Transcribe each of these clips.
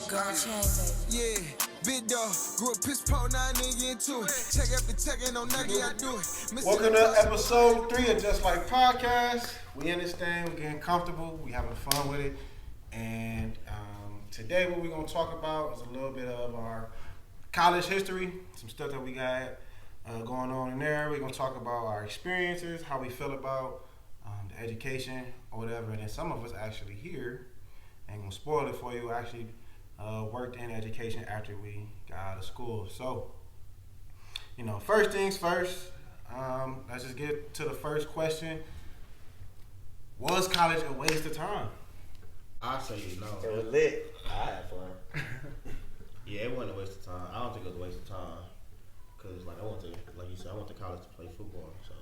Yeah, big dog, grew up piss poor, now nigga into it. Check after check, ain't no nugget, I do it. Welcome to episode 3 of Just Like Podcast. We in this thing, we getting comfortable, we having fun with it. And today what we're going to talk about is a little bit of our college history, some stuff that we got going on in there. We're going to talk about our experiences, how we feel about the education or whatever. And then some of us actually here, ain't going to spoil it for you, actually worked in education after we got out of school. So, first things first, let's just get to the first question. Was college a waste of time? I say no. It was lit. I had fun. Yeah, it wasn't a waste of time. I don't think it was a waste of time. Cause like I went to college to play football, so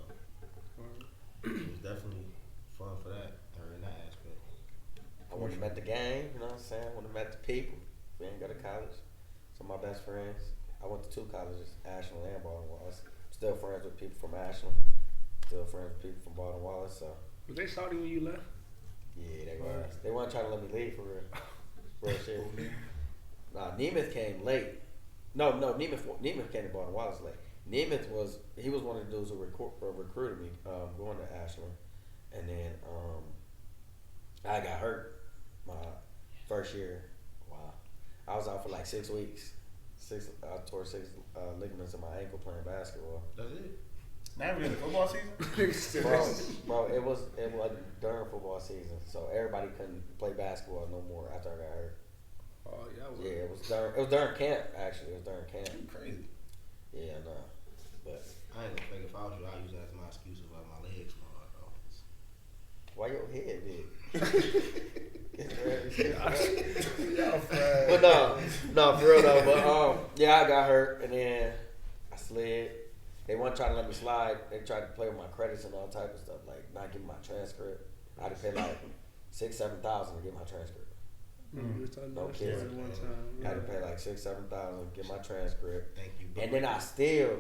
it was definitely fun for that or in that aspect. I wouldn't have met the gang, you know what I'm saying? I wouldn't have met the people. We ain't go to college. Some of my best friends. I went to 2 colleges, Ashland and Baldwin Wallace. Still friends with people from Ashland. Still friends with people from Baldwin Wallace. So Was they salty when you left? yeah, they was. They weren't trying to let me leave for real. Real shit. Nah, Nemeth came late. No, Nemeth came to Baldwin Wallace late. Nemeth was one of the dudes who recruited me going to Ashland, and then I got hurt my first year. Wow, I was out for like 6 weeks. I tore 6 ligaments in my ankle playing basketball. That's it. Not even in the football season? Bro, it was during football season, so everybody couldn't play basketball no more after I got hurt. Oh yeah. Yeah, it was during camp actually. It was during camp. You crazy. Yeah, no, but I ain't gonna fake if I was you, I'd use that as my excuse of like my legs fall though. why your head big? Yeah, But no, for real though. But yeah, I got hurt and then I slid. They weren't trying to let me slide. They tried to play with my credits and all type of stuff, like not giving my transcript. I had to pay like $6,000-7,000 to get my transcript. No kidding. One time. I had to pay like $6,000-7,000 to get my transcript. Thank you. And then I still,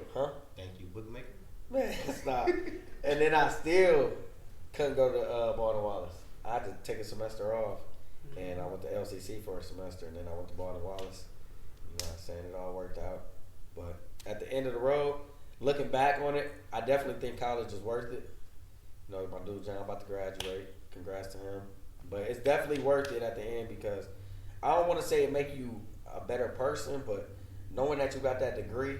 Thank you, bookmaker. Man, stop. And then I still couldn't go to Baldwin Wallace. I had to take a semester off, and I went to LCC for a semester, and then I went to Baldwin Wallace. You know what I'm saying? It all worked out. But at the end of the road, looking back on it, I definitely think college is worth it. You know, my dude John about to graduate. Congrats to him. But it's definitely worth it at the end because I don't want to say it make you a better person, but knowing that you got that degree,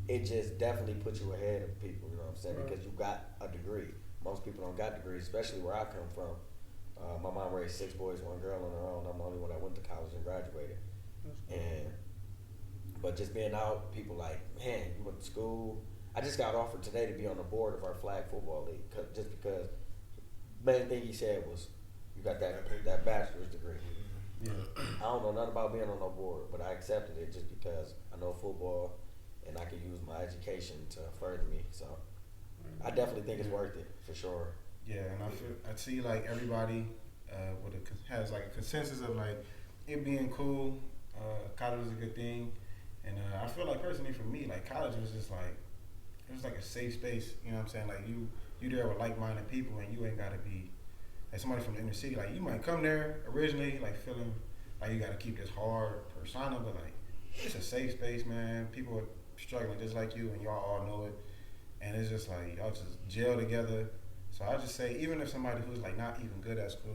it just definitely puts you ahead of people, you know what I'm saying? Right. Because you got a degree. Most people don't got degrees, especially where I come from. My mom raised 6 boys, 1 girl on her own. I'm the only one that went to college and graduated. But just being out, people like, man, you went to school. I just got offered today to be on the board of our flag football league, just because main thing he said was, you got that bachelor's degree. Yeah. I don't know nothing about being on no board, but I accepted it just because I know football and I can use my education to further me. So I definitely think it's worth it for sure. Yeah, and I see like everybody has like a consensus of like it being cool. College is a good thing, and I feel like personally for me, like college was just like it was like a safe space. You know what I'm saying? Like you there with like-minded people, and you ain't gotta be like somebody from the inner city. Like you might come there originally like feeling like you gotta keep this hard persona, but like it's a safe space, man. People are struggling just like you, and y'all all know it. And it's just like y'all just gel together. So I just say, even if somebody who's like not even good at school,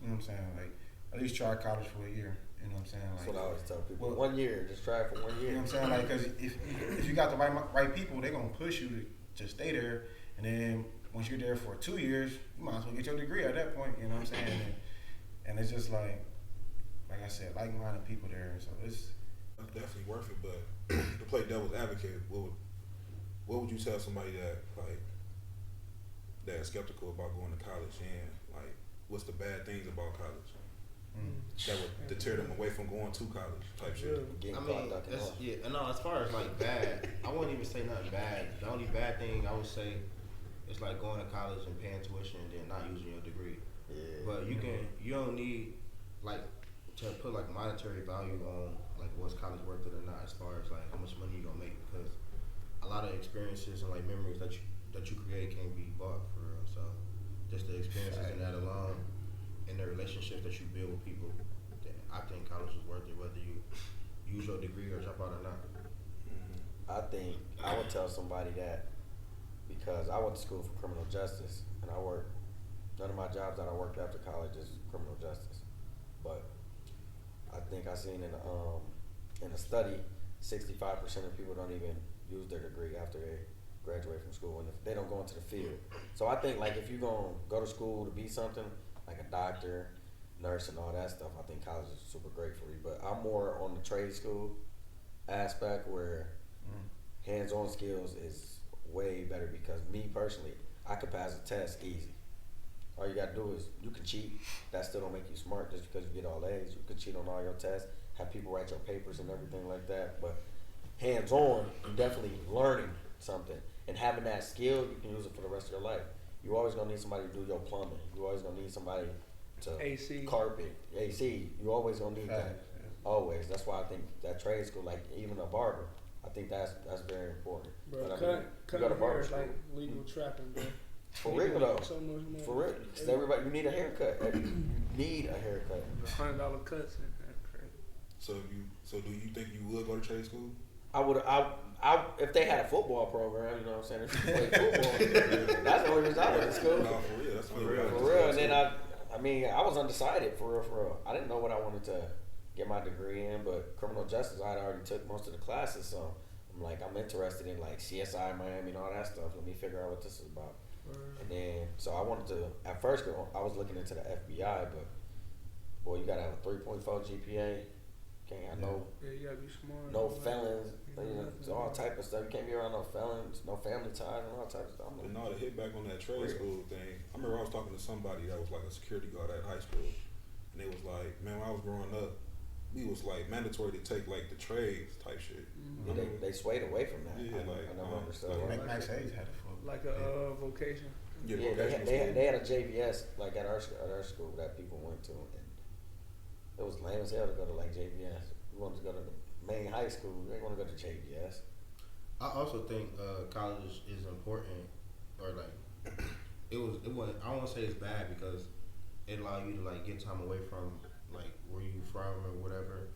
you know what I'm saying, like at least try college for a year. You know what I'm saying? Like, That's what I always tell people. 1 year, just try it for 1 year. You know what I'm saying? Like, because if you got the right people, they're gonna push you to just stay there. And then once you're there for 2 years, you might as well get your degree at that point. You know what I'm saying? And it's just like I said, like-minded people there. So it's definitely worth it. But to play devil's advocate, what would you tell somebody that's skeptical about going to college, and like what's the bad things about college that would deter them away from going to college type shit? I mean, as far as like bad, I wouldn't even say nothing bad. The only bad thing I would say is like going to college and paying tuition and then not using your degree. Yeah. But you don't need like to put like monetary value on like what's college worth it or not, as far as like how much money you gonna make, because a lot of experiences and like memories that you create can't be bought for real. So just the experiences and that alone, and the relationships that you build with people, then I think college is worth it, whether you use your degree or drop out or not. I think I would tell somebody that because I went to school for criminal justice and I worked. None of my jobs that I worked after college is criminal justice, but I think I seen in a study, 65% of people don't even use their degree after they graduate from school, and if they don't go into the field. So I think like if you're gonna go to school to be something like a doctor, nurse, and all that stuff, I think college is super great for you. But I'm more on the trade school aspect where hands-on skills is way better because me personally, I could pass a test easy. All you gotta do is you can cheat. That still don't make you smart just because you get all A's. You can cheat on all your tests, have people write your papers and everything like that. But hands-on, you're definitely learning something and having that skill, you can use it for the rest of your life. You always gonna need somebody to do your plumbing. You always gonna need somebody to AC. carpet, AC. You always gonna need that. Always. That's why I think that trade school, like even a barber, I think that's very important. Bro, But, cut you go to hair barber is school. like legal trapping, bro. For real though. So much more. For real. 'Cause everybody, you need a haircut. You need a haircut. $100 cuts. And that's crazy. So do you think you would go to trade school? I would. I if they had a football program, you know what I'm saying? If you play football, that's the only reason I went to school. No, for real. That's For real. And then I mean, I was undecided for real. I didn't know what I wanted to get my degree in, but criminal justice, I had already took most of the classes, so I'm like, I'm interested in like CSI Miami and all that stuff. Let me figure out what this is about. And then, so I wanted to, at first, I was looking into the FBI, but boy, you gotta have a 3.4 GPA. Can't have Yeah, you gotta be smart. no felons, Yeah, you know, nothing. all type of stuff. You can't be around no felons, no family ties, and all types of stuff. I'm But like, no, to hit back on that trade Real. school thing, I remember I was talking to somebody that was like a security guard at high school, and they was like, man, when I was growing up, we was like mandatory to take like the trades type shit. Mhm. yeah, they swayed away from that. Yeah, like, I never understood like, that. Max Hayes had it for. Like a vocation. Yeah, Yeah, vocational they had a JVS like at our school that people went to, and it was lame as hell to go to like JVS. We wanted to go to the main high school. They want to go to JVS. I also think college is important, or like it was. I don't want to say it's bad because it allowed you to like get time away from like where you from or whatever,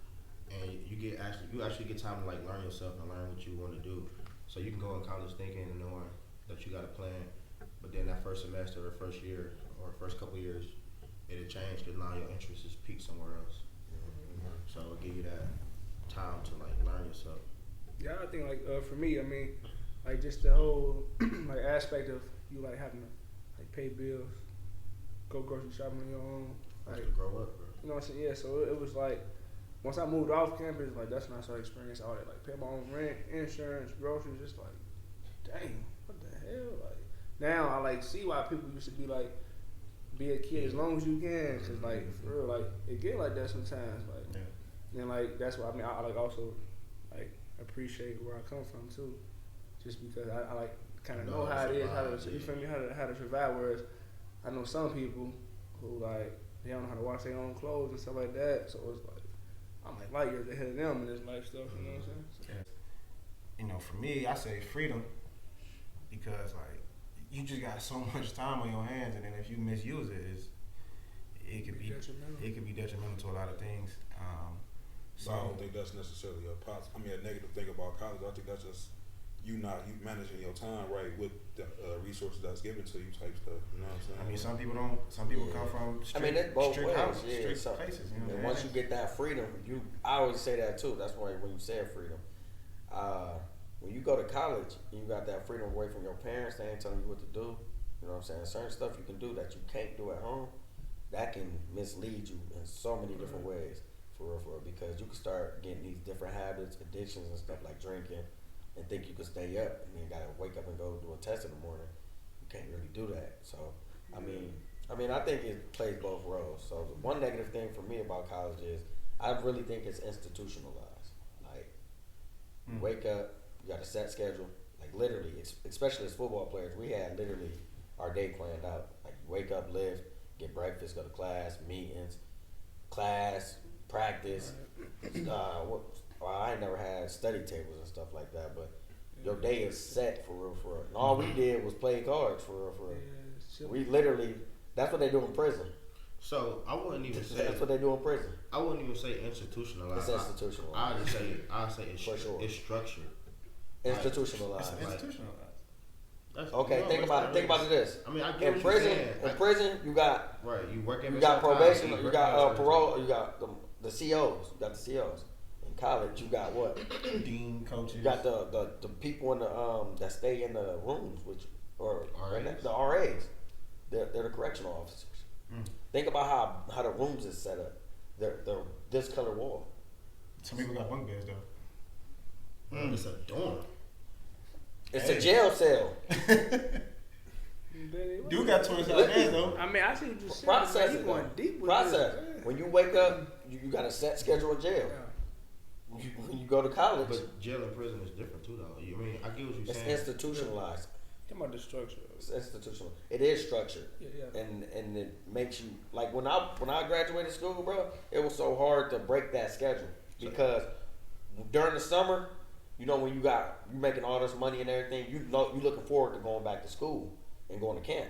and you actually get time to like learn yourself and learn what you want to do. So you can go in college thinking and knowing that you got a plan, but then that first semester or first year or first couple years, it'll change because now your interest is peaked somewhere else. So it'll give you that time to like learn yourself. Yeah, I think like for me, I mean, like just the whole like aspect of you like having to like pay bills, go grocery shopping on your own, Like like to grow up, bro. you know what I'm saying? Yeah, so it was like once I moved off campus, like that's when I started experiencing all that, like pay my own rent, insurance, groceries, just like, dang, what the hell? Like now I like see why people used to be like, be a kid as long as you can, cause like for real, like it get like that sometimes, like. Yeah. And like that's what I mean. I like also like appreciate where I come from too, just because I like kind of know how it is, how to you feel me, how to survive. Whereas I know some people who like they don't know how to wash their own clothes and stuff like that. So it's like I'm like light years ahead of them in this life stuff. You know what I'm saying? You know, for me, I say freedom because like you just got so much time on your hands, and then if you misuse it, it could be detrimental to a lot of things. So I don't think that's necessarily a negative thing about college. I think that's just you managing your time right with the resources that's given to you type stuff. You know what I'm saying? I mean, some people don't. Some people come from strict, I mean, it's both strict ways. houses, Yeah, strict so- places. You know And what once I'm you get that freedom, I always say that too. That's why when you said freedom, when you go to college, you got that freedom away from your parents. They ain't telling you what to do. You know what I'm saying? Certain stuff you can do that you can't do at home, that can mislead you in so many different ways. For real, because you can start getting these different habits, addictions, and stuff like drinking, and think you can stay up, and then you gotta wake up and go do a test in the morning. You can't really do that. So, I mean, I think it plays both roles. So, the one negative thing for me about college is I really think it's institutionalized. Like, you wake up, you got a set schedule. Like literally, especially as football players, we had literally our day planned out. Like, you wake up, live, get breakfast, go to class, meetings, practice. I ain't never had study tables and stuff like that, but your day is set for real. And all we did was play cards for real. Yeah, We literally, that's what they do in prison. So I wouldn't even say That's what they do in prison. I wouldn't even say institutionalized. It's institutionalized. I'd say it's For sure. It's structured. Institutionalized. It's institutional. That's, Okay, think about it. Think about it this. I mean, I get In what prison, you're saying. in prison, you got Right, you work in you got probation, you got parole. parole, you got the COs, you got the COs. In college, you got what? Dean, coaches. You got the people in the that stay in the rooms, which or RAs? the RAs. They're the correctional officers. Mm. Think about how the rooms is set up. They're this color wall. Some people got bunk beds though. It's a dorm. It's Hey. a jail cell. Dude got 27 beds though. I mean, I see what you're saying. Process You it. going though. deep with Process. this. When you wake up, you got a set schedule in jail. When you go to college, But jail and prison is different too, though. I mean, I get what you're it's saying. institutionalized. Talking about the structure. It's institutional. It is structured. Yeah. And it makes you like when I graduated school, bro. It was so hard to break that schedule because during the summer, you know, when you making all this money and everything, you looking forward to going back to school and going to camp.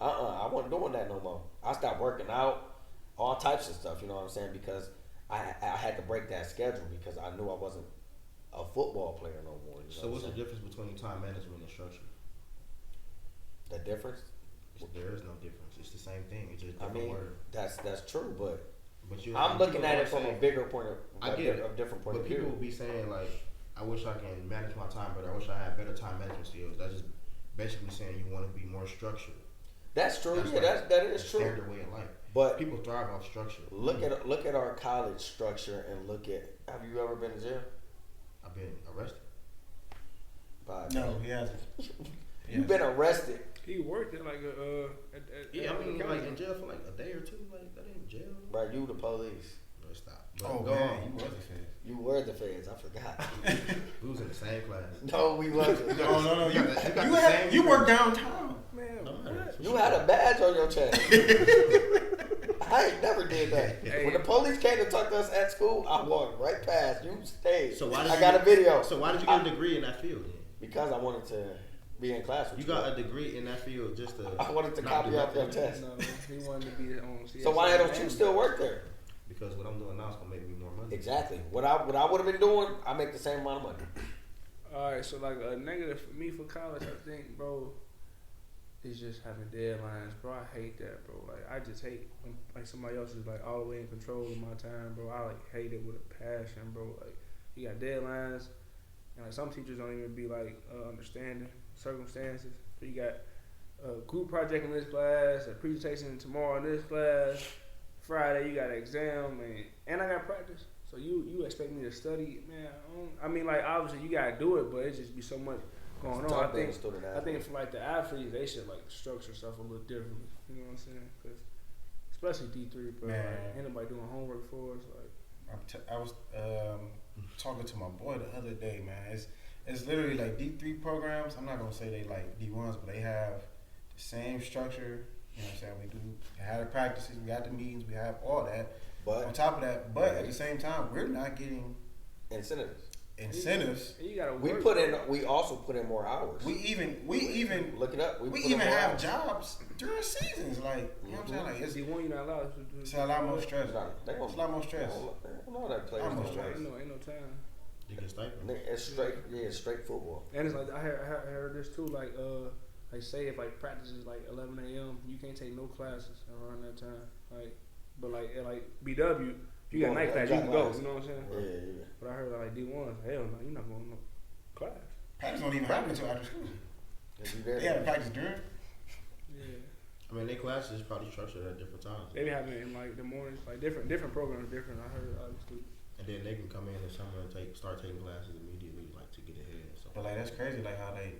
I wasn't doing that no more. I stopped working out, all types of stuff. You know what I'm saying? Because I had to break that schedule because I knew I wasn't a football player no more. You know So what's what the I'm difference between time management and structure? saying? The difference? There is no difference. It's the same thing. It's just I different mean, word. that's true, but But I'm looking people at it always from a say- bigger point of I get it. a different point But of people view. will be saying like, I wish I can manage my time better. I wish I had better time management skills. That's just basically saying you want to be more structured. That's true. That's Yeah, like that a is true. standard way of life. But People thrive off structure. look at our college structure and look at. Have you ever been to jail? I've been arrested. No, he hasn't. You've been arrested. He worked at like a. Yeah, I mean, like in jail for like a day or two. Like that ain't jail. Bro, you the police. But stop. But Oh go man, on. you was a fan. You were the feds. I forgot. We was in the same class. No, we wasn't. No. You got the same You work downtown. Man, No, what? You had a badge on your chest. I ain't never did that. Hey. When the police came to talk to us at school, I walked right past. You stayed. So why did I you got a video. So why did you get a degree in that field then? Because I wanted to be in class with You you. got a degree in that field just to. I wanted to not copy do off your nothing? test. No, he wanted to be on. So why don't you still work there? Because what I'm doing now is gonna make me more money. Exactly. What I would have been doing, I make the same amount of money. All right, so like a negative for me for college, I think, bro, is just having deadlines, bro. I hate that, bro. Like I just hate when like somebody else is like all the way in control of my time, bro. I like hate it with a passion, bro. Like you got deadlines, and like some teachers don't even be like understanding circumstances. So you got a group project in this class, a presentation tomorrow in this class. Friday you got an exam, and I got practice. So you expect me to study, man? I mean, like obviously you gotta do it, but it just be so much going on. I think for like the athletes, they should like structure stuff a little differently. You know what I'm saying? Cause especially D3, bro. Man. Like, ain't nobody doing homework for us. Like I was talking to my boy the other day, man. It's literally like D3 programs. I'm not gonna say they like D1s, but they have the same structure. You know what I'm saying? We do have the practices, we have the meetings, we have all that. On But top of that, but at the same time, we're not getting incentives. incentives. and you gotta We work, put bro. in. We also put in more hours. We even Look it up. we put even in more have hours. jobs during seasons. Like you know what I'm saying? Like D1, you're not allowed to do. it's a lot more stress. They It's a lot more stress. I don't know that players. I'm don't more like stressed. Ain't no time. You get stipend. It's straight. Yeah, it's straight football. And it's like I heard this too. Like say if like practice is like 11 a.m., you can't take no classes around that time. Like, but like at like BW, you got night class, you can go. You know what I'm saying? Yeah. But I heard like D1s, hell no, you're not going to no class. Practice don't even happen until after school. If you there, They have practice during. Yeah, I mean, their classes is probably structured at different times. they be having it in like the mornings, like different programs, different. I heard obviously. And then they can come in the summer and start taking classes immediately, like to get ahead. So But like that's crazy, like how they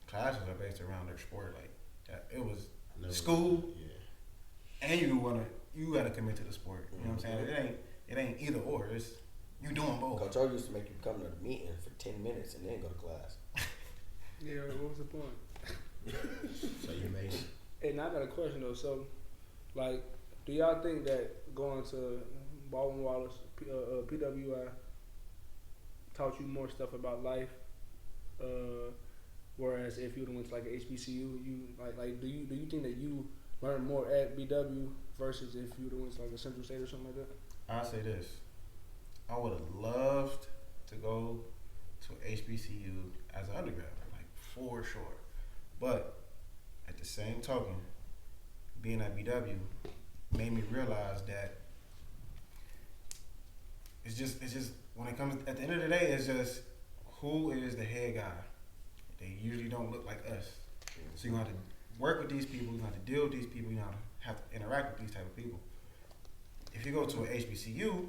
classes are based around their sport. Like that, it was Never- school, Yeah. and you gotta commit to the sport. You know what I'm saying? It ain't either or. It's you doing both. Coach O used to make you come to the meeting for 10 minutes and then go to class. Yeah, what was the point? So you made it. And I got a question though. So, like, do y'all think that going to Baldwin Wallace, PWI, taught you more stuff about life? Whereas if you went to like a HBCU, you like do you think that you learn more at BW versus if you went to like a Central State or something like that? I'll say this. I would have loved to go to HBCU as an undergrad, like for sure. But at the same token, being at BW made me realize that it's just when it comes at the end of the day, it's just who is the head guy. They usually don't look like us, so you have to work with these people. You have to deal with these people. You have to interact with these type of people. If you go to an HBCU,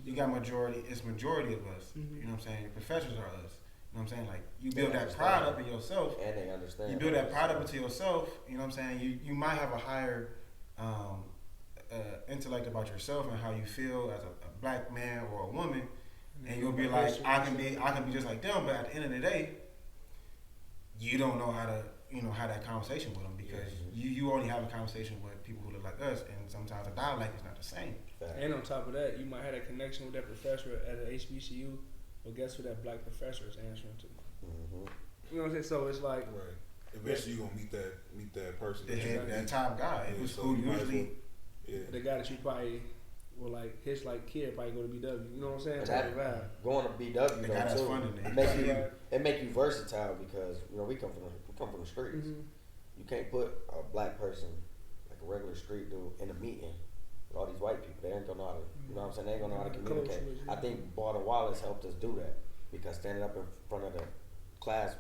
you got it's majority of us. Mm-hmm. You know what I'm saying? The professors are us. You know what I'm saying? Like you build that pride up in yourself. And they understand. You build that pride up into yourself. You know what I'm saying? You might have a higher intellect about yourself and how you feel as a black man or a woman, and you'll be like, I can be just like them. But at the end of the day, you don't know how to have that conversation with them because you only have a conversation with people who look like us, and sometimes the dialect is not the same. And on top of that, you might have a connection with that professor at an HBCU, but guess who that black professor is answering to? Mm-hmm. You know what I'm saying? So it's like, Right. Eventually, you're gonna meet that person. That top guy Yeah, so who you might as usually the guy that you probably will like his like kid probably go to BW. You know what I'm saying? And Type of vibe. going to BW the guy that's though funding too, it. it make you versatile because we come from the streets. Mm-hmm. You can't put a black person like a regular street dude in a meeting with all these white people. They ain't gonna know how to, you know what I'm saying? They ain't gonna know how to communicate. I think Barton Wallace helped us do that because standing up in front of the class,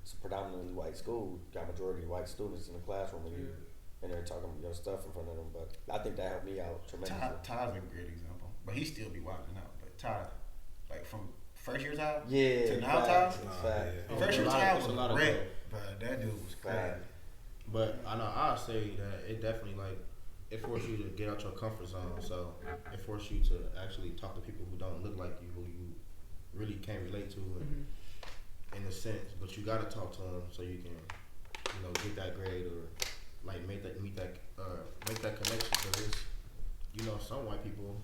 it's a predominantly white school, got majority white students in the classroom and they're talking stuff in front of them. But I think that helped me out tremendously. Todd's a great example, but he still be wilding out. But Todd, like from first year Todd to now Todd, first year Todd was great, but that dude was crazy. But I know I'll say that it definitely it forced you to get out your comfort zone. So it forced you to actually talk to people who don't look like you, who you really can't relate to, in a sense. But you gotta talk to them so you can, get that grade or make that connection. Because it's, some white people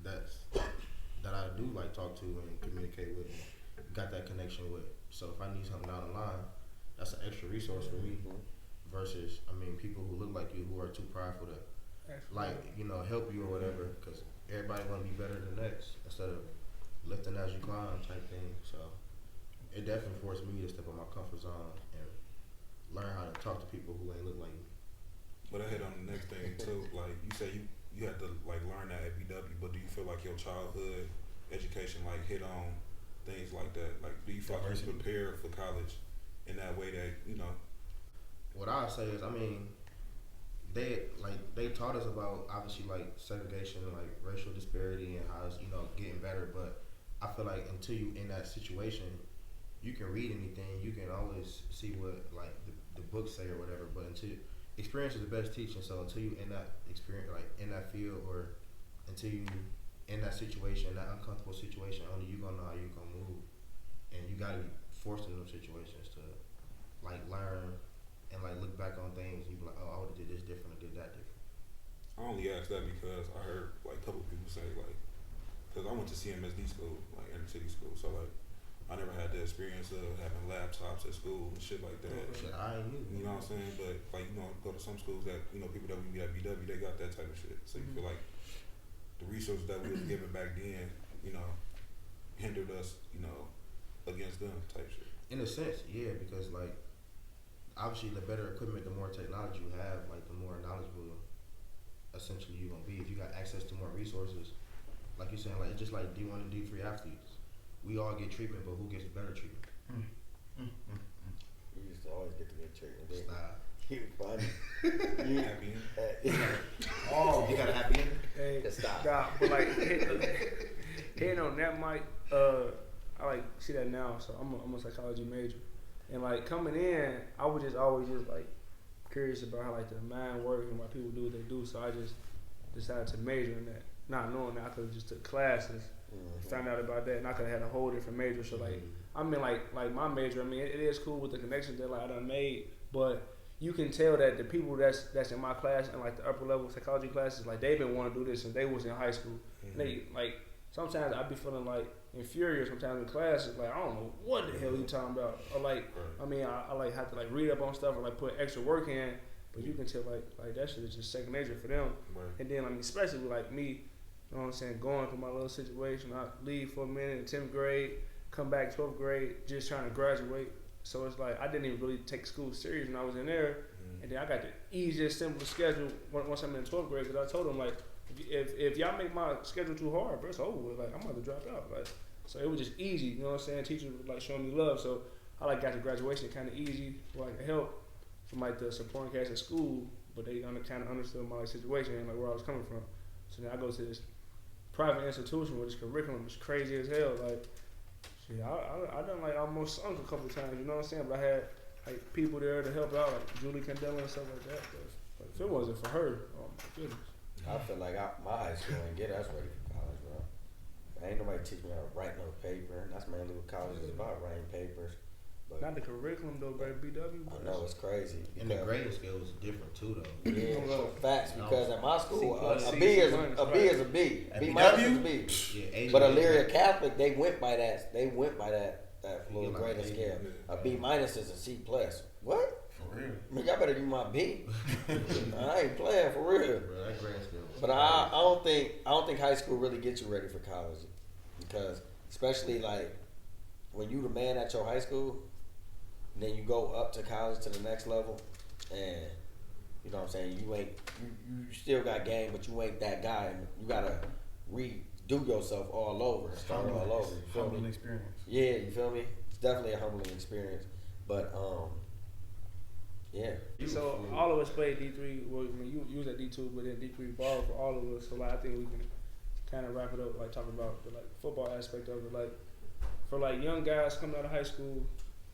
that I do talk to and communicate with, and got that connection with. So if I need something down the line, that's an extra resource for me. Versus, people who look like you who are too prideful to, help you or whatever, because everybody want to be better than the next instead of lifting as you climb type thing. So it definitely forced me to step on my comfort zone and learn how to talk to people who ain't look like me. But I hit on the next thing too. Like you say, you had to learn that at BW. But do you feel like your childhood education hit on things like that? Like, do you feel like you prepared for college in that way that What I say is, they taught us about obviously segregation and racial disparity and how it's getting better. But I feel like until you in that situation, you can read anything, you can always see what the books say or whatever. But until experience is the best teaching. So until you in that experience, in that field, or until you in that situation, that uncomfortable situation, only you gonna know how you gonna move, and you gotta be forced in those situations to learn. And look back on things, you be like, oh, I would have did this different or did that different. I only asked that because I heard a couple of people say because I went to CMSD school, inner city school, so I never had the experience of having laptops at school and shit like that. Shit, I ain't knew. You know what I'm saying? But go to some schools that people that would be at BW, they got that type of shit. So you feel like the resources that we was given back then, hindered us, against them type shit. In a sense, yeah, because obviously the better equipment, the more technology you have, the more knowledgeable essentially you're gonna be. If you got access to more resources, like you're saying, it's just like D1 and D3 athletes. We all get treatment, but who gets better treatment? You used to always get the good treatment. Stop. You funny. Happy. You got a happy ending? Hey, Stop. but hitting on that, Mike, I see that now. So I'm a psychology major. And coming in, I was just always curious about how the mind works and why people do what they do. So I just decided to major in that, not knowing that I could have just took classes, found out about that, and I could have had a whole different major. So my major, it is cool with the connections that I done made, but you can tell that the people that's in my class and the upper level psychology classes, they've been wanting to do this since they was in high school. They sometimes I be feeling infuriated sometimes in classes, I don't know what the hell you talking about, or I have to read up on stuff or put extra work in, But you can tell like that shit is just second nature for them. Right. And then I mean, especially with like me, you know what I'm saying, going through my little situation. I leave for a minute in 10th grade, come back 12th grade, just trying to graduate. So it's like I didn't even really take school serious when I was in there. And then I got the easiest, simplest schedule once I'm in 12th grade, because I told them like, if y'all make my schedule too hard, bro, it's over with. Like I'm about to drop out. Like, so it was just easy. You know what I'm saying? Teachers were like showing me love. So I like got to graduation kind of easy, like help from like the supporting cast at school, but they kind of understood my situation and like where I was coming from. So then I go to this private institution where this curriculum is crazy as hell. Like, shit, I done like almost sunk a couple times. You know what I'm saying? But I had like people there to help out, like Julie Candela and stuff like that. But if it wasn't for her, oh my goodness. I feel like my high school ain't get us ready for college, bro. Ain't nobody teach me how to write no paper. And that's mainly what college is about, writing papers. But Not the curriculum though, bro. BW. I know it's crazy. And the grading scale was different too, though. Yeah, facts. Because at my school, C++, a B is C- a B is a B. At B minus is a BW? B. Yeah, But Asian- Elyria Catholic, they went by that. They went by that little Yeah, like grading Asian, scale. yeah. A B minus is a C plus. What? For real. Man, y'all better give me my B. I ain't playing for real. Bro, that grading scale was But I don't think high school really gets you ready for college, because especially like when you the man at your high school, and then you go up to college to the next level, and you know what I'm saying, you still got game, but you ain't that guy, and you gotta redo yourself all over and start all over. You feel Humbling me? experience. Yeah, you feel me? It's definitely a humbling experience, but yeah. So all of us played D3. Well, I mean, you was at D2, but then D3 borrowed for all of us. So like, I think we can kind of wrap it up, like talking about the like football aspect of it. Like for like young guys coming out of high school,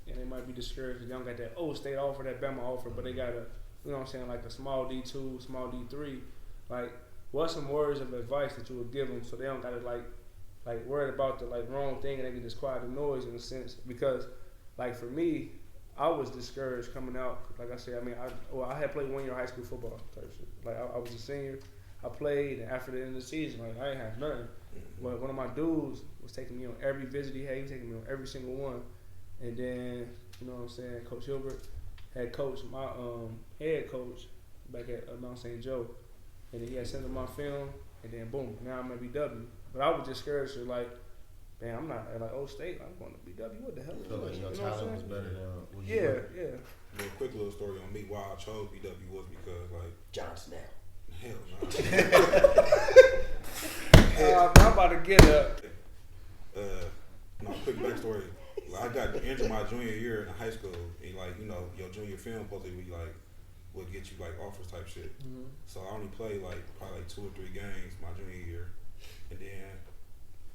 and they might be discouraged. They don't got that State offer, that Bama offer, but they got a, you know what I'm saying, like a small D2, small D3. Like, what's some words of advice that you would give them so they don't gotta like worried about the like wrong thing and they can just quiet the noise in a sense? Because like for me, I was discouraged coming out. Like I said, I mean, I had played 1 year high school football type shit. Like I was a senior, I played, and after the end of the season, like I ain't have nothing. But one of my dudes was taking me on every visit he had. He was taking me on every single one. And then, you know what I'm saying, Coach Hilbert had coached my head coach back at Mount St. Joe. And then he had sent him my film, and then boom, now I'm at BW. But I was discouraged, so like, man, I'm not at like State. I'm going to BW. What the hell? I feel like your You know what I'm talent was saying? better than what you Yeah, were. yeah. Well, quick little story on me. Why I chose BW was because, like, John Snell. hell no. I'm about to get up. No, quick backstory. Like, I got injured my junior year in high school, and like, you know, your junior film supposed to be like would get you like offers type shit. So I only played like probably like 2 or 3 games my junior year, and then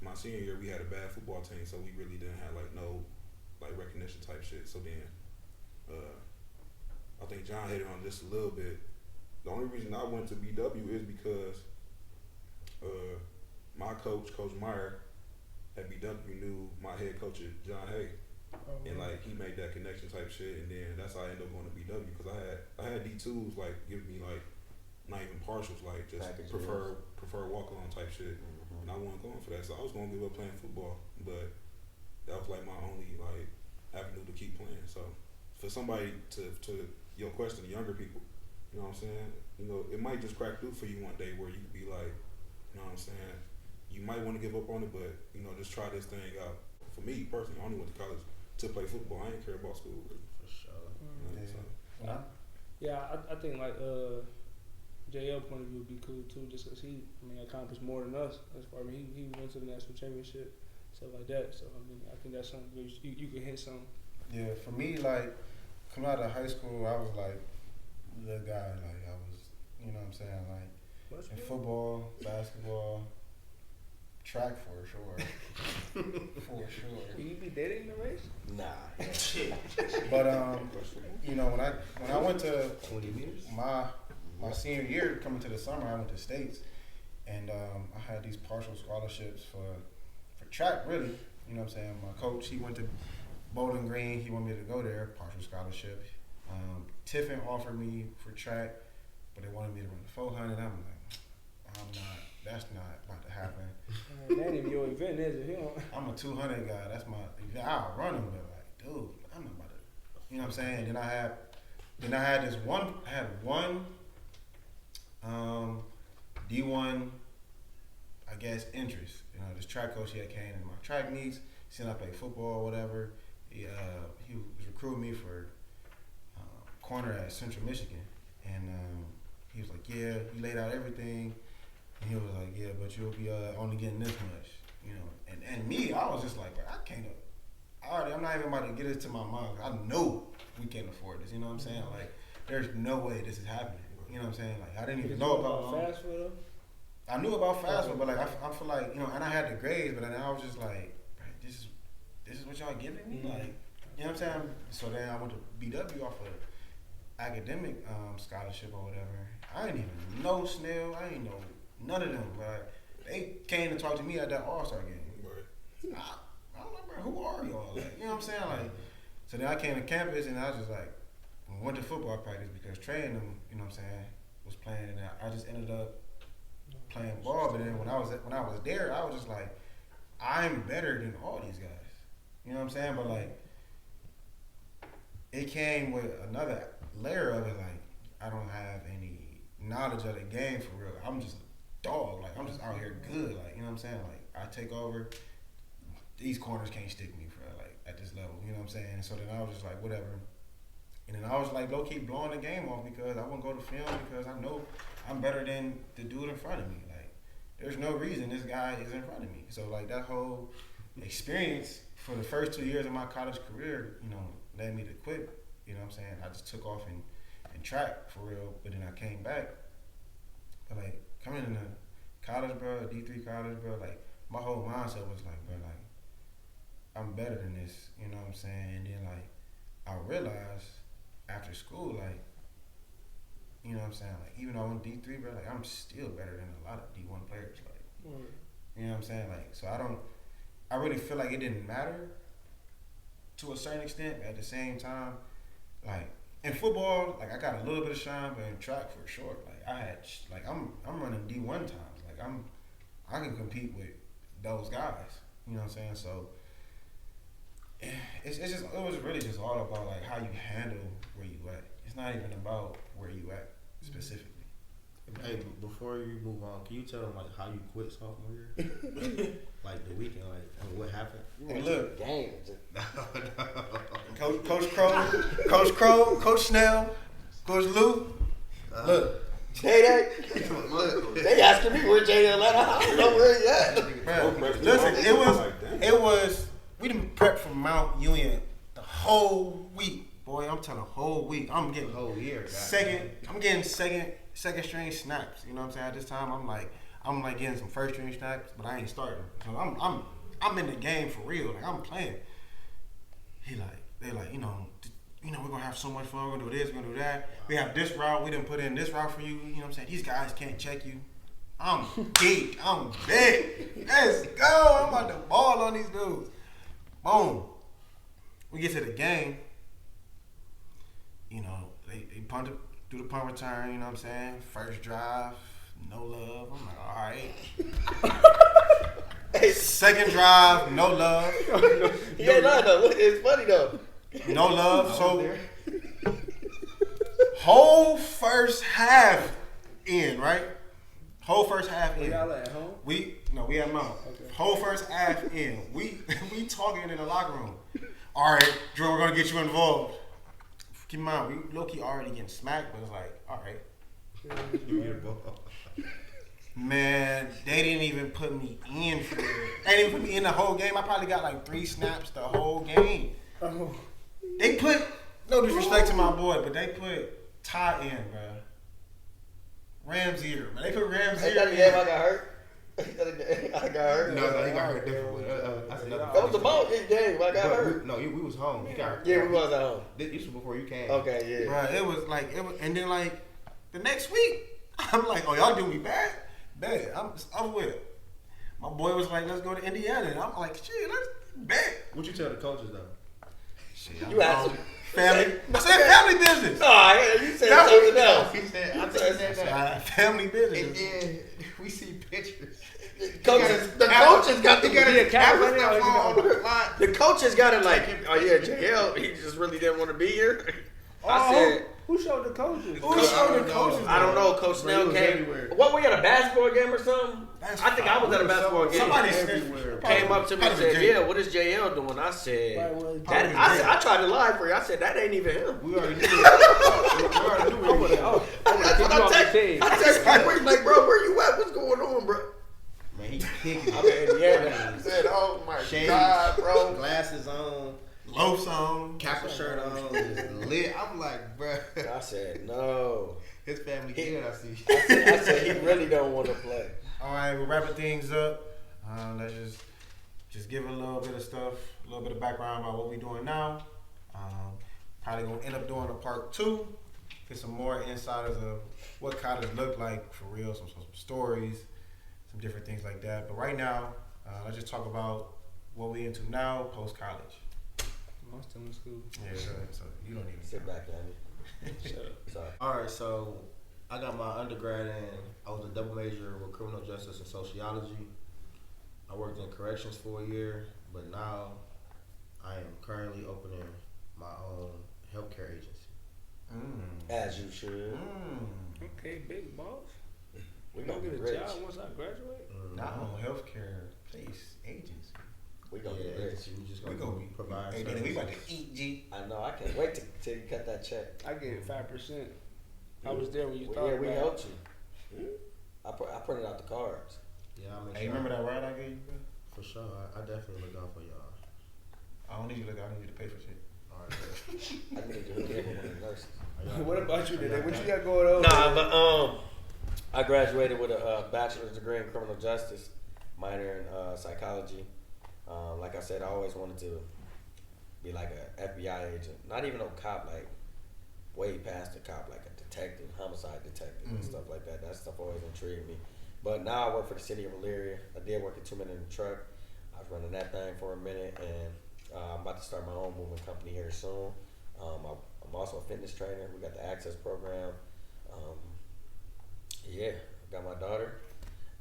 my senior year we had a bad football team, so we really didn't have like no like recognition type shit. So then, I think John hit it on this a little bit. The only reason I went to BW is because my coach, Coach Meyer, at BW knew my head coach at John Hay, and like he made that connection type shit, and then that's how I ended up going to BW because I had D2s like give me like not even partials, like just Packages. prefer walk on type shit, and I wasn't going for that, so I was gonna give up playing football, but that was like my only like avenue to keep playing. So for somebody to your question, younger people, you know what I'm saying, you know, it might just crack through for you one day where you could be like, you know what I'm saying, you might want to give up on it, but you know, just try this thing out. For me personally, I only went to college to play football. I didn't care about school really. For sure. You know, so. Yeah, I think like JL point of view would be cool too, just because he accomplished more than us. As far as he went to the national championship, stuff like that. So I mean, I think that's something where you can hit some. Yeah, for me, like, coming out of high school, I was like the guy. Like, I was, you know what I'm saying? Like, in football, basketball, track for sure. For sure. Will you be dating in the race? Nah. But, you know, when I went to 20 meters. my senior year, coming to the summer, I went to States, and I had these partial scholarships for track, really. You know what I'm saying? My coach, he went to Bowling Green. He wanted me to go there, partial scholarship. Tiffin offered me for track, but they wanted me to run the 400. I'm like, that's not about to happen. That ain't even your event, is it? He don't. I'm a 200 guy. That's my event. I'll run him, but like, dude, I'm not about to. You know what I'm saying? Then I had Then I had one D1, I guess, interest. You know, this track coach, he had came in my track meets, seen I play football or whatever. He was recruiting me for corner at Central Michigan. And he was like, yeah, you laid out everything. And he was like, yeah, but you'll be only getting this much, you know. And me, I was just like, bro, I can't. I'm not even about to get it to my mind. I know we can't afford this. You know what I'm saying? Like, there's no way this is happening. You know what I'm saying? Like, I didn't even know about fast food though. I knew about fast food, but like, I feel like, you know, and I had the grades, but then I was just like, this is what y'all giving me, like, you know what I'm saying? So then I went to BW off of academic scholarship or whatever. I didn't even know Snell. I didn't know none of them, but they came to talk to me at that All-Star game. Right. I'm like, bro, who are y'all? Like, you know what I'm saying? Like, so then I came to campus and I was just like, went to football practice because Trey and them, you know what I'm saying, was playing, and I just ended up playing ball. But then when I was there, I was just like, I'm better than all these guys. You know what I'm saying? But like, it came with another layer of it. Like, I don't have any knowledge of the game for real. I'm just a dog. Like, I'm just out here good. Like, you know what I'm saying? Like, I take over. These corners can't stick me for like at this level. You know what I'm saying? So then I was just like, whatever. And then I was like, low key blowing the game off because I wouldn't go to film because I know I'm better than the dude in front of me. Like, there's no reason this guy is in front of me. So like, that whole experience for the first 2 years of my college career, you know, led me to quit. You know what I'm saying? I just took off in track for real, but then I came back. But like, coming into college, bro, D3 college, bro, like, my whole mindset was like, bro, like, I'm better than this, you know what I'm saying? And then like, I realized after school, like, you know what I'm saying? Like, even though I went D3, bro, like, I'm still better than a lot of D1 players. Like, you know what I'm saying? Like, so I really feel like it didn't matter to a certain extent. But at the same time, like, in football, like, I got a little bit of shine, but in track for sure, like, I'm running D1 times. Like, I can compete with those guys. You know what I'm saying? So, it was really just all about like how you handle where you at. It's not even about where you at specifically. Hey, before you move on, can you tell them like how you quit sophomore year? Like the weekend, like I mean, what happened? Hey, look, Game. Coach Crow, Coach Snell, Coach Lou. Look, J-Day? They asking me where J-Day at. I don't know where he at. bro, listen, it was. We didn't prep for Mount Union the whole week, boy. I'm telling the whole week. I'm getting The whole year. I'm getting second string snaps. You know what I'm saying? At this time, I'm like getting some first string snaps, but I ain't starting. So I'm in the game for real. Like, I'm playing. They like, you know, we're gonna have so much fun. We're gonna do this, we're gonna do that. We have this route. We didn't put in this route for you. You know what I'm saying? These guys can't check you. I'm geeked. I'm big. Let's go. I'm about to ball on these dudes. Boom. We get to the game. You know, they punt it through the punt return, you know what I'm saying? First drive, no love. I'm like, all right. Second drive, no love. Yeah, no, it's funny though. No love. So, whole first half in, right? Whole first half in. Y'all at home? We at Mount. Okay. Whole first half in. We talking in the locker room. All right, Drew, we're gonna get you involved. Keep in mind, we low key already getting smacked, but it's like, all right. Man, they didn't even put me in for it. They didn't put me in the whole game. I probably got like 3 snaps the whole game. Oh. They put, no disrespect to my boy, but they put Ty in, bro. Ramsey, man. They put Ramsey in. That game I got hurt. I got hurt. No, he got hurt different. That's another. That was the ball game. I got hurt. No, we was home. You got hurt. Yeah, we was at home. This was before you came. Okay, yeah. Bro, it was, and then like the next week, I'm like, oh, y'all do me bad? Bet. I'm with it. My boy was like, let's go to Indiana. And I'm like, shit, let's bet. What you tell the coaches though? Shit, You asked him. family. I said family business. Oh, you said something else. He said, I think he said that. Family And business. then we see pictures. The coaches got to get get a camera on the line. The coaches got it like, oh yeah, JL, he just really didn't want to be here. I said, Who showed the coaches? Who showed the coaches? I don't know. Coach Snell came. What, we at a basketball game or something? I think I was at a basketball game. Somebody came up to me and said, "Yeah, what is JL doing?" I said, I tried to lie for you. I said, "That ain't even him." We already knew it. That's what I text my like, bro, where you at? What's going on, bro? Man, he kicking. I'm in Indiana. He said, "Oh my Shades, God, bro." Glasses on, Loafs on, Kappa shirt on, just lit. I'm like, bro. I said, "No." His family good, I see. I said, he really don't want to play. All right, we're wrapping things up. Let's just give a little bit of stuff, a little bit of background about what we're doing now. Probably gonna end up doing a part 2. Get some more insiders of what college looked like for real, some stories, some different things like that. But right now, let's just talk about what we into now, post college. I'm still in school. Yeah, so you don't even Sit back, Danny. Shut up. Sorry. All right, so I got my undergrad in. I was a double major with criminal justice and sociology. I worked in corrections for a year, but now I am currently opening my own healthcare agency. As you should. Okay, big boss. We gonna gonna get get a rich. job once I graduate. not on healthcare place agency. We gonna get rich. We just We gonna gonna be provide. Hey, then we about services. to eat, G. I know. I can't wait till you cut that check. I get 5%. I was there when you Well, thought yeah, we about helped you. I printed out the cards. Yeah, I make Hey, sure. remember that ride I gave you, bro? For sure, I definitely look out for y'all. I don't need you to look. I need you to pay for shit. All right. I need you to get one of the nurses. What about you today? What you got going on? Nah, but I graduated with a bachelor's degree in criminal justice, minor in psychology. Like I said, I always wanted to be like a FBI agent, not even a cop, like way past a cop, like a detective, homicide detective, and stuff like that. That stuff always intrigued me. But now I work for the city of Elyria. I did work at 2 Minute in the Truck. I was running that thing for a minute, and I'm about to start my own moving company here soon. I'm also a fitness trainer. We got the Access program. Yeah, I got my daughter.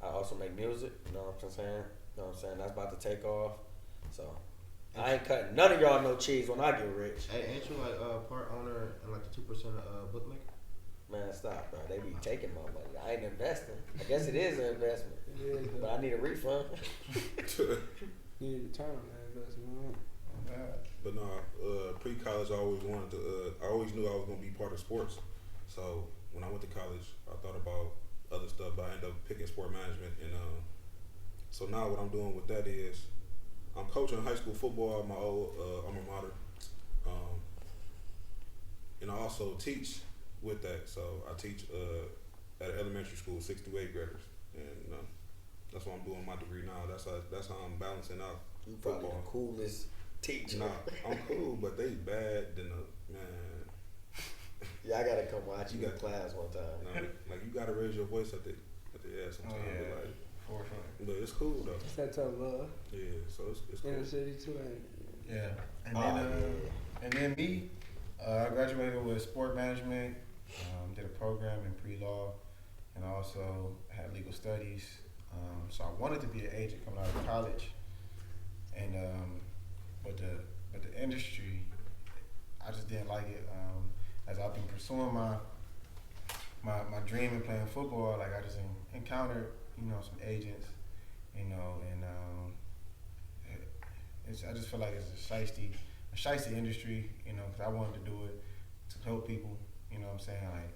I also make music. You know what I'm saying? You know what I'm saying? That's about to take off. So I ain't cutting none of y'all no cheese when I get rich. Hey, ain't you like part owner and like the 2% of Bookmaker? Man, stop, bro. They be taking my money. I ain't investing. I guess it is an investment, but I need a refund. You need to turn on that investment. But no, pre-college, I always wanted to. I always knew I was gonna be part of sports. So when I went to college, I thought about other stuff, but I ended up picking sport management. And so now what I'm doing with that is I'm coaching high school football at my old alma mater, and I also teach with that. So I teach at an elementary school, 6th through 8th graders, and that's what I'm doing my degree now. That's how I'm balancing out You probably football. the coolest teacher. Nah, I'm cool, but they bad than a man. Yeah, I gotta come watch you You in got- class one time. Like you gotta raise your voice at the ass sometimes. yeah. But, like, For sure. but it's cool though. It's that tough love. Yeah, so it's cool. In the city too, ain't it? Yeah. And Oh, then and then me, I graduated with sport management. Did a program in pre-law, and I also had legal studies. So I wanted to be an agent coming out of college, and but the industry, I just didn't like it. As I've been pursuing my dream in playing football, like I just encountered some agents, and I just feel like it's a shiesty industry, because I wanted to do it to help people, you know what I'm saying, like,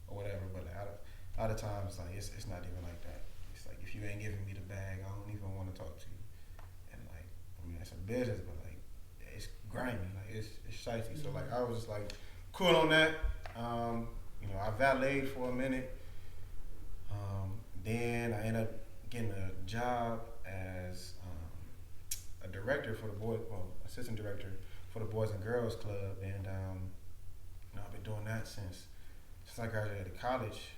or whatever, but like, a lot of times, like, it's not even like that. It's like, if you ain't giving me the bag, I don't even want to talk to you. And like, I mean, it's a business, but like, it's grimy, like, it's shiesty. So like, I was just like, cool on that. I valeted for a minute. Then I ended up getting a job as a director for the assistant director for the Boys and Girls Club, and I've been doing that since I graduated college,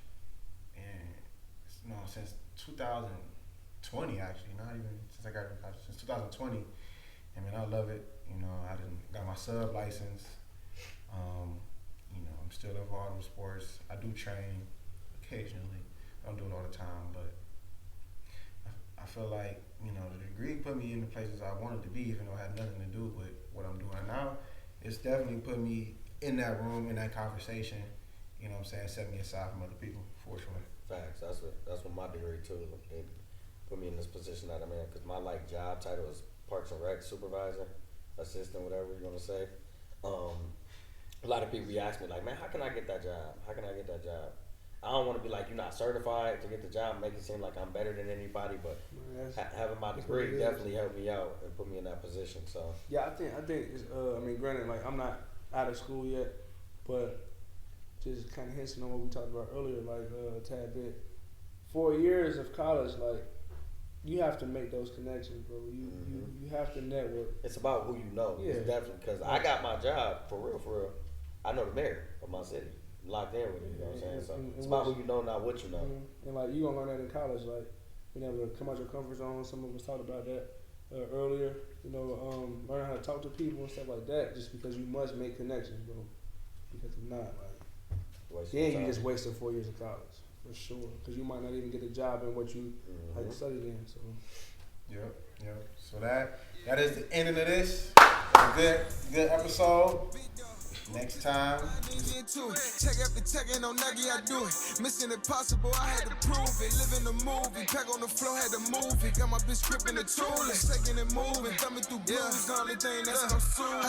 and since 2020 actually, not even since I graduated college, since 2020. I mean, I love it. I got my sub license. I'm still involved in sports. I do train occasionally. I don't do it all the time, but I feel like, the degree put me in the places I wanted to be, even though it had nothing to do with what I'm doing now. It's definitely put me in that room, in that conversation, you know what I'm saying, set me aside from other people, for sure. Facts. That's what my degree too. It put me in this position that I'm in because my like job title is Parks and Rec supervisor, assistant, whatever you're gonna say. A lot of people be asking me like, man, how can I get that job? How can I get that job? I don't want to be like, you're not certified to get the job, make it seem like I'm better than anybody, but having my degree definitely helped me out and put me in that position. So yeah, I think it's, I mean, granted, like I'm not out of school yet, but just kind of hinting on what we talked about earlier, like a tad bit. 4 years of college, like you have to make those connections, bro. You have to network. it's about who you know. Yeah. It's definitely because I got my job for real, for real. I know the mayor of my city. I'm locked in with it. You know what I'm saying? So it's about who you know, not what you know. And like you gonna learn that in college, like being able to come out your comfort zone. Some of us talked about that earlier. You know, learn how to talk to people and stuff like that. Just because you must make connections, bro. Because if not, like then you just wasted 4 years of college for sure. Because you might not even get a job in what you like studied in. So. Yep. So that is the end of this. Good episode. Next time. Check after check, ain't no nugget, I do it. Mission impossible, I had to prove it. Living the movie, pack on the floor, had to move it. Got my bitch gripping the tooling, shaking and moving, thumbing through blues. The only thing that's no soon.